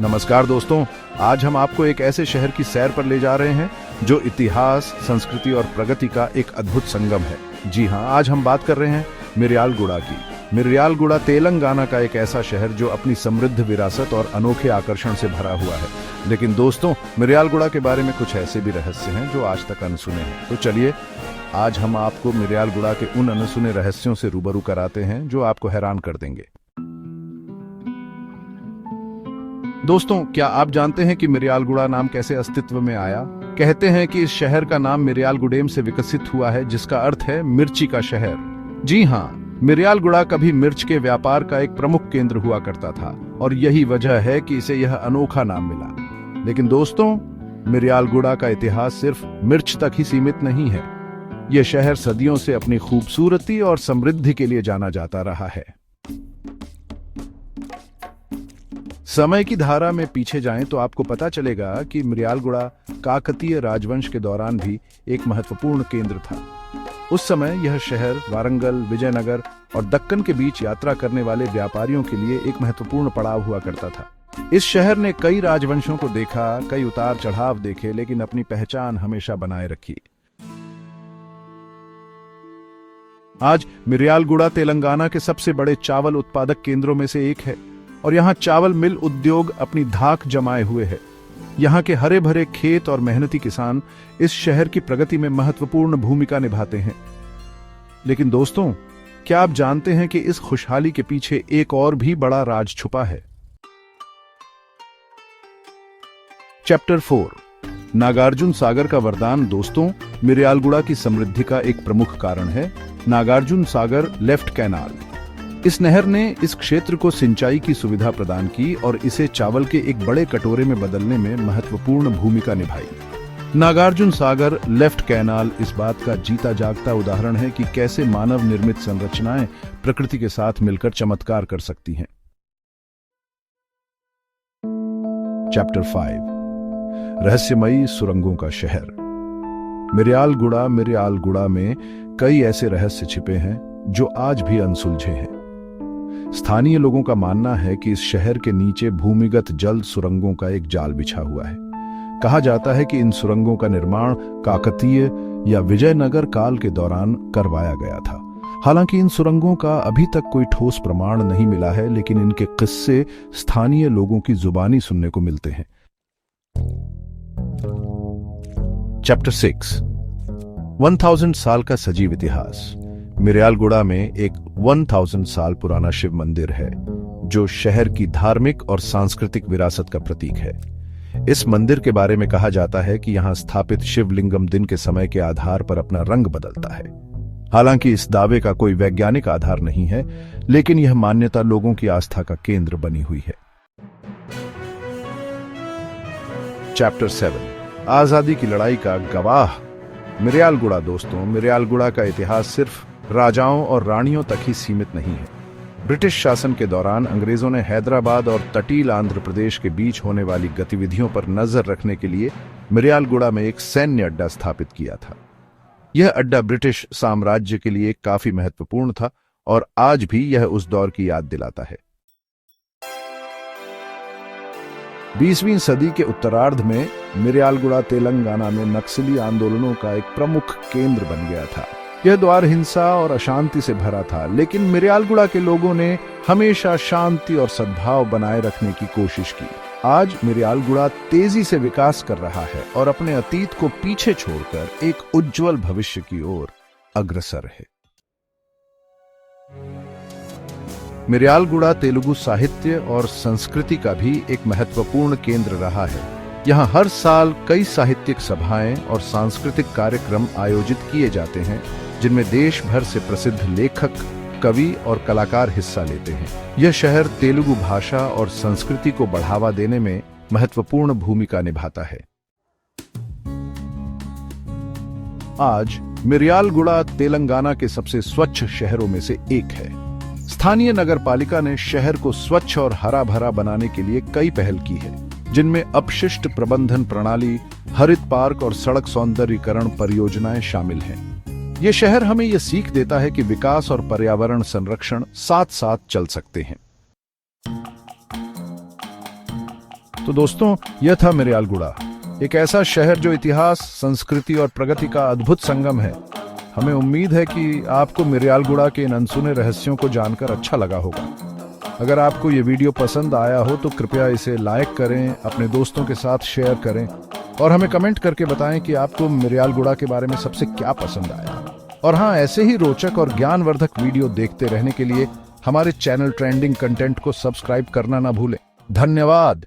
नमस्कार दोस्तों, आज हम आपको एक ऐसे शहर की सैर पर ले जा रहे हैं जो इतिहास, संस्कृति और प्रगति का एक अद्भुत संगम है। जी हाँ, आज हम बात कर रहे हैं मिर्यालगुड़ा की। मिर्यालगुड़ा तेलंगाना का एक ऐसा शहर जो अपनी समृद्ध विरासत और अनोखे आकर्षण से भरा हुआ है। लेकिन दोस्तों, मिर्यालगुड़ा के बारे में कुछ ऐसे भी रहस्य हैं जो आज तक अनसुने हैं। तो चलिए, आज हम आपको मिर्यालगुड़ा के उन अनसुने रहस्यों से रूबरू कराते हैं जो आपको हैरान कर देंगे। दोस्तों, क्या आप जानते हैं कि मिर्यालगुड़ा नाम कैसे अस्तित्व में आया? कहते हैं कि इस शहर का नाम मिर्यालगुडेम से विकसित हुआ है, जिसका अर्थ है मिर्ची का शहर। जी हाँ, मिर्यालगुड़ा कभी मिर्च के व्यापार का एक प्रमुख केंद्र हुआ करता था और यही वजह है कि इसे यह अनोखा नाम मिला। लेकिन दोस्तों, मिर्यालगुड़ा का इतिहास सिर्फ मिर्च तक ही सीमित नहीं है। यह शहर सदियों से अपनी खूबसूरती और समृद्धि के लिए जाना जाता रहा है। समय की धारा में पीछे जाएं तो आपको पता चलेगा कि मिर्यालगुड़ा काकतीय राजवंश के दौरान भी एक महत्वपूर्ण केंद्र था। उस समय यह शहर वारंगल, विजयनगर और दक्कन के बीच यात्रा करने वाले व्यापारियों के लिए एक महत्वपूर्ण पड़ाव हुआ करता था। इस शहर ने कई राजवंशों को देखा, कई उतार चढ़ाव देखे, लेकिन अपनी पहचान हमेशा बनाए रखी। आज मिर्यालगुड़ा तेलंगाना के सबसे बड़े चावल उत्पादक केंद्रों में से एक है और यहाँ चावल मिल उद्योग अपनी धाक जमाए हुए है। यहाँ के हरे भरे खेत और मेहनती किसान इस शहर की प्रगति में महत्वपूर्ण भूमिका निभाते हैं। लेकिन दोस्तों, क्या आप जानते हैं कि इस खुशहाली के पीछे एक और भी बड़ा राज छुपा है? चैप्टर 4, नागार्जुन सागर का वरदान। दोस्तों, मिर्यालगुड़ा की समृद्धि का एक प्रमुख कारण है नागार्जुन सागर लेफ्ट कैनाल। इस नहर ने इस क्षेत्र को सिंचाई की सुविधा प्रदान की और इसे चावल के एक बड़े कटोरे में बदलने में महत्वपूर्ण भूमिका निभाई। नागार्जुन सागर लेफ्ट कैनाल इस बात का जीता जागता उदाहरण है कि कैसे मानव निर्मित संरचनाएं प्रकृति के साथ मिलकर चमत्कार कर सकती हैं। चैप्टर 5, रहस्यमयी सुरंगों का शहर। मिर्यालगुड़ा में कई ऐसे रहस्य छिपे हैं जो आज भी अनसुलझे हैं। स्थानीय लोगों का मानना है कि इस शहर के नीचे भूमिगत जल सुरंगों का एक जाल बिछा हुआ है। कहा जाता है कि इन सुरंगों का निर्माण काकतीय या विजयनगर काल के दौरान करवाया गया था। हालांकि इन सुरंगों का अभी तक कोई ठोस प्रमाण नहीं मिला है, लेकिन इनके किस्से स्थानीय लोगों की जुबानी सुनने को मिलते हैं। चैप्टर 6, 1000 साल का सजीव इतिहास। मिर्यालगुड़ा में एक 1000 साल पुराना शिव मंदिर है जो शहर की धार्मिक और सांस्कृतिक विरासत का प्रतीक है। इस मंदिर के बारे में कहा जाता है कि यहां स्थापित शिवलिंगम दिन के समय के आधार पर अपना रंग बदलता है। हालांकि इस दावे का कोई वैज्ञानिक आधार नहीं है, लेकिन यह मान्यता लोगों की आस्था का केंद्र बनी हुई है। चैप्टर 7, आजादी की लड़ाई का गवाह। मिर्यालगुड़ा। दोस्तों, मिर्यालगुड़ा का इतिहास सिर्फ राजाओं और रानियों तक ही सीमित नहीं है। ब्रिटिश शासन के दौरान अंग्रेजों ने हैदराबाद और तटील आंध्र प्रदेश के बीच होने वाली गतिविधियों पर नजर रखने के लिए मिर्यालगुड़ा में एक सैन्य अड्डा स्थापित किया था। यह अड्डा ब्रिटिश साम्राज्य के लिए काफी महत्वपूर्ण था और आज भी यह उस दौर की याद दिलाता है। 20वीं सदी के उत्तरार्ध में मिर्यालगुड़ा तेलंगाना में नक्सली आंदोलनों का एक प्रमुख केंद्र बन गया था। यह द्वार हिंसा और अशांति से भरा था, लेकिन मिर्यालगुड़ा के लोगों ने हमेशा शांति और सद्भाव बनाए रखने की कोशिश की। आज मिर्यालगुड़ा तेजी से विकास कर रहा है और अपने अतीत को पीछे छोड़कर एक उज्जवल भविष्य की ओर अग्रसर है। मिर्यालगुड़ा तेलुगु साहित्य और संस्कृति का भी एक महत्वपूर्ण केंद्र रहा है। यहाँ हर साल कई साहित्यिक सभाएं और सांस्कृतिक कार्यक्रम आयोजित किए जाते हैं, जिनमें देश भर से प्रसिद्ध लेखक, कवि और कलाकार हिस्सा लेते हैं। यह शहर तेलुगु भाषा और संस्कृति को बढ़ावा देने में महत्वपूर्ण भूमिका निभाता है। आज मिर्यालगुड़ा तेलंगाना के सबसे स्वच्छ शहरों में से एक है। स्थानीय नगरपालिका ने शहर को स्वच्छ और हरा भरा बनाने के लिए कई पहल की है, जिनमें अपशिष्ट प्रबंधन प्रणाली, हरित पार्क और सड़क सौंदर्यीकरण परियोजनाएं शामिल हैं। यह शहर हमें यह सीख देता है कि विकास और पर्यावरण संरक्षण साथ साथ चल सकते हैं। तो दोस्तों, यह था मिर्यालगुड़ा, एक ऐसा शहर जो इतिहास, संस्कृति और प्रगति का अद्भुत संगम है। हमें उम्मीद है कि आपको मिर्यालगुड़ा के इन अनसुने रहस्यों को जानकर अच्छा लगा होगा। अगर आपको ये वीडियो पसंद आया हो तो कृपया इसे लाइक करें, अपने दोस्तों के साथ शेयर करें और हमें कमेंट करके बताएं कि आपको मिर्यालगुड़ा के बारे में सबसे क्या पसंद आया। और हाँ, ऐसे ही रोचक और ज्ञानवर्धक वीडियो देखते रहने के लिए हमारे चैनल ट्रेंडिंग कंटेंट को सब्सक्राइब करना ना भूलें। धन्यवाद।